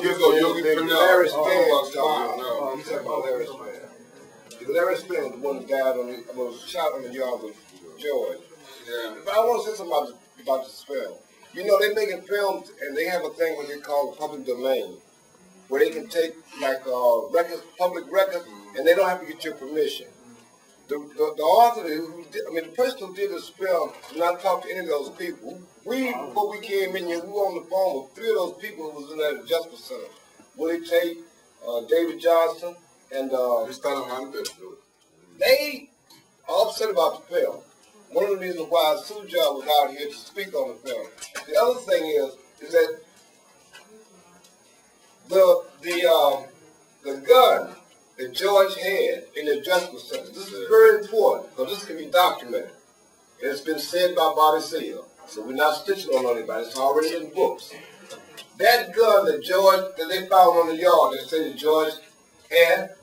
Larry Spann was talking about. He's talking about Larry Spann. Larry Spann was the one that died was shot on the yard with George. Yeah. But I want to say something about this film. You know, they're making films, and they have a thing what they call public domain, where they can take like records, public records, and they don't have to get your permission. The author, the person who did this film did not talk to any of those people. Before we came in here, we were on the phone with 3 of those people who was in that Justice Center. Willie Tate, David Johnson, and they are upset about the film. One of the reasons why Suja was out here to speak on the film. The other thing is that the gun that George had in the Justice Center, this is very important because this can be documented. It's been said by Bobby Seale, so we're not stitching on anybody. It's already in books. That gun that they found on the yard, they say that George had,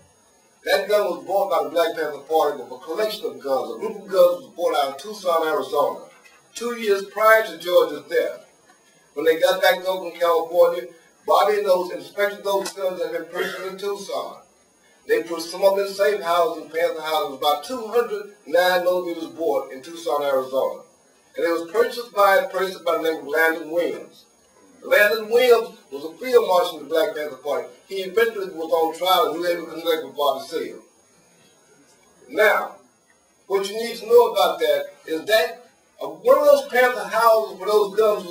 that gun was bought by the Black Panther Party with a collection of guns. A group of guns was bought out of Tucson, Arizona, 2 years prior to George's death. When they got back to Oakland, California, Bobby and those inspected those guns that had been purchased in Tucson. They put some of them in safe houses in Panther houses, about 200 9mm bought in Tucson, Arizona. And it was purchased by a person by the name of Landon Williams. Landon Williams was a field marshal in the Black Panther Party. He eventually was on trial and was able to connect with Bobby Seale. Now, what you need to know about that is that one of those Panther houses where those guns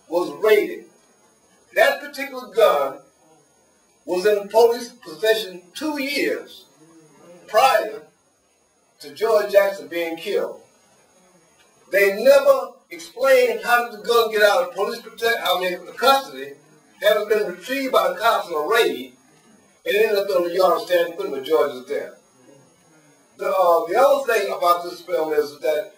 was raided. That particular gun was in police possession 2 years prior to George Jackson being killed. They never explained how did the gun get out of police custody, having been retrieved by the cops in a raid, and ended up in the yard standing with George's death. The other thing about this film is that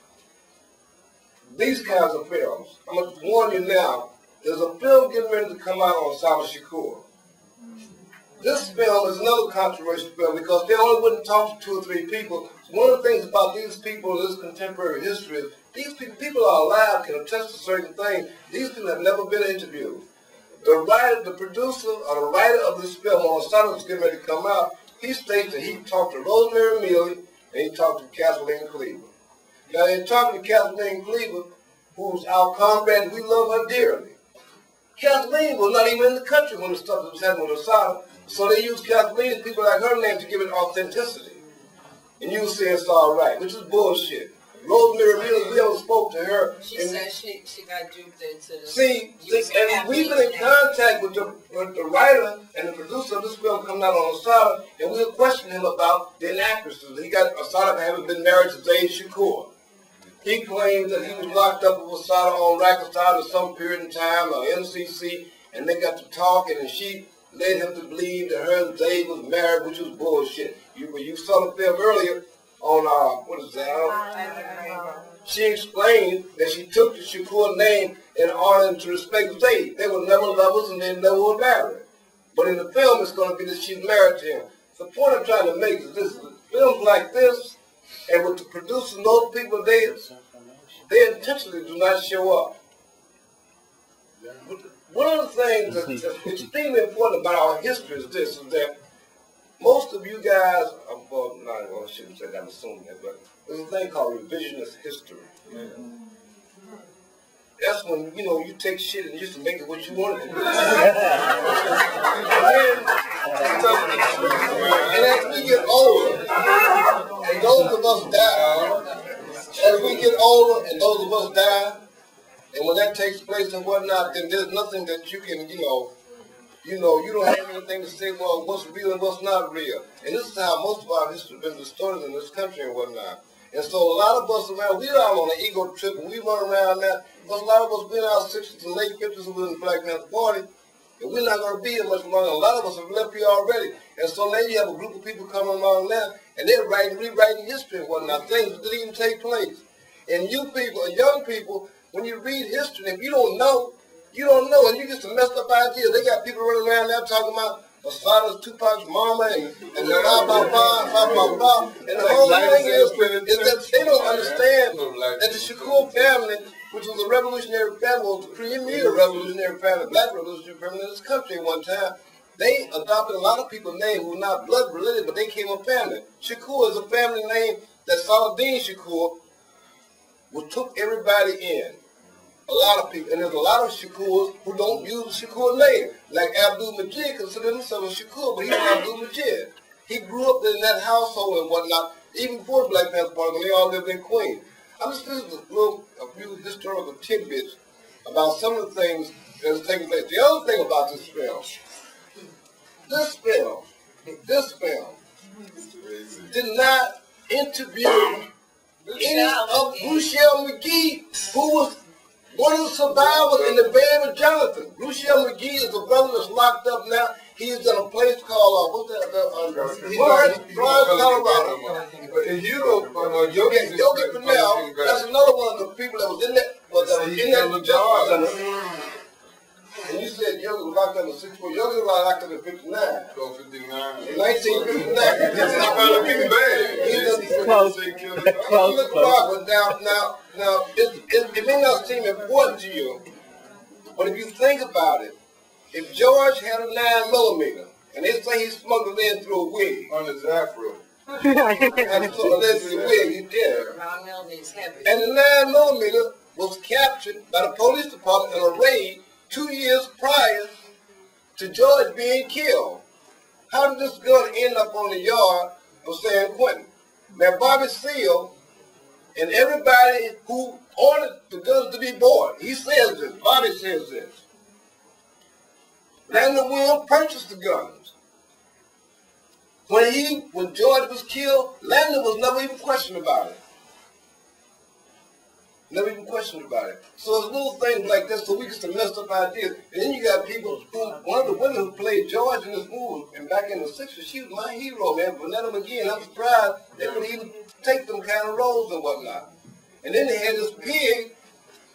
these kinds of films, I'm going to warn you now, there's a film getting ready to come out on Osama Shakur. This film is another controversial film because they only wouldn't talk to 2 or 3 people. One of the things about these people in this contemporary history is these people are alive, can attest to certain things. These people have never been interviewed. The writer, the producer, or the writer of this film, on Osama was getting ready to come out, he states that he talked to Rosemary Milley and he talked to Kathleen Cleaver. Now, in talking to Kathleen Cleaver, who's our comrade, we love her dearly. Kathleen was not even in the country when the stuff was happening with Osama. So they used Kathleen and people like her name to give it authenticity. And you say it's all right, which is bullshit. Rosemary Milley, we never spoke to her. She said she got duped into the... See, and we've been in contact with the writer and the producer of this film coming out on Asada, and we'll question him about the inaccuracies. He got Asada having been married to Zayd Shakur. He claims that he was locked up with Asada on Rikers at some period in time, or MCC, and they got to talking, and she led him to believe that her and Zayd was married, which was bullshit. You saw the film earlier on, what is that? She explained that she took the Shakur name in honor to respect Zayd. They were never lovers and they never were married. But in the film, it's going to be that she's married to him. The point I'm trying to make is this: films like this, and with the producers and those people, they intentionally do not show up. One of the things that's extremely important about our history is this: is that most of you guys, well, I shouldn't say that, I'm assuming that, but there's a thing called revisionist history. Yeah. That's when, you take shit and used to make it what you wanted to do. And as we get older, and those of us die, as we get older and those of us die, and when that takes place and whatnot, then there's nothing that you can, you don't have anything to say, well, what's real and what's not real. And this is how most of our history has been distorted in this country and whatnot. And so a lot of us around, we're out on an ego trip, and we run around now, because a lot of us been in our 60s and late 50s and we're in the Black Panther Party, and we're not going to be here much longer. A lot of us have left here already. And so now you have a group of people coming along now, and they're rewriting history and whatnot, things that didn't even take place. And you people, and young people, when you read history, if you don't know, and you get some messed up ideas. They got people running around now talking about Asada's Tupac's mama and blah, blah, blah, blah, blah, blah. And the whole thing is that they don't understand that the Shakur family which was a revolutionary family, was the premier revolutionary family, black revolutionary family in this country at one time. They adopted a lot of people's names who were not blood related, but they came a family. Shakur is a family name that Saladin Shakur took everybody in. A lot of people, and there's a lot of Shakurs who don't use the Shakur name. Like Abdul Majid considered himself a Shakur, but he's Abdul Majid. He grew up in that household and whatnot, even before the Black Panther Party, when they all lived in Queens. I'm just listening to a few historical tidbits about some of the things that are taking place. The other thing about this film did not interview any of Ruchell McGee, who was one of the survivors in the band of Jonathan. Ruchell McGee is a brother that's locked up now. He's in a place called, Colorado. And you know, Yogi Purnell, that's another one of the people that was in that job center. And you said Yogi was locked up in 64. Yogi was locked up in 59. So 59. In 1959. That's not really bad. Close. Now, it may not seem important to you, but if you think about it, if George had a 9mm, and they say he smuggled it in through a wig. On his afro. And so allegedly a wig, he did. And the 9mm was captured by the police department in a raid 2 years prior to George being killed. How did this gun end up on the yard of San Quentin? Now, Bobby Seale and everybody who ordered the guns to be bought, he says this, Bobby says this. Landon Will purchased the guns. When George was killed, Landon was never even questioned about it. Never even questioned about it. So it's little things like this, so we get some messed up ideas. And then you got people who, one of the women who played George in this movie, and back in the 60s, she was my hero, man. Vanetta McGee, and I'm surprised they would even take them kind of roles and whatnot. And then they had this pig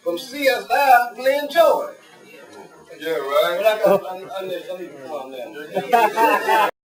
from CSI playing George. Yeah, right. But I need to come on now.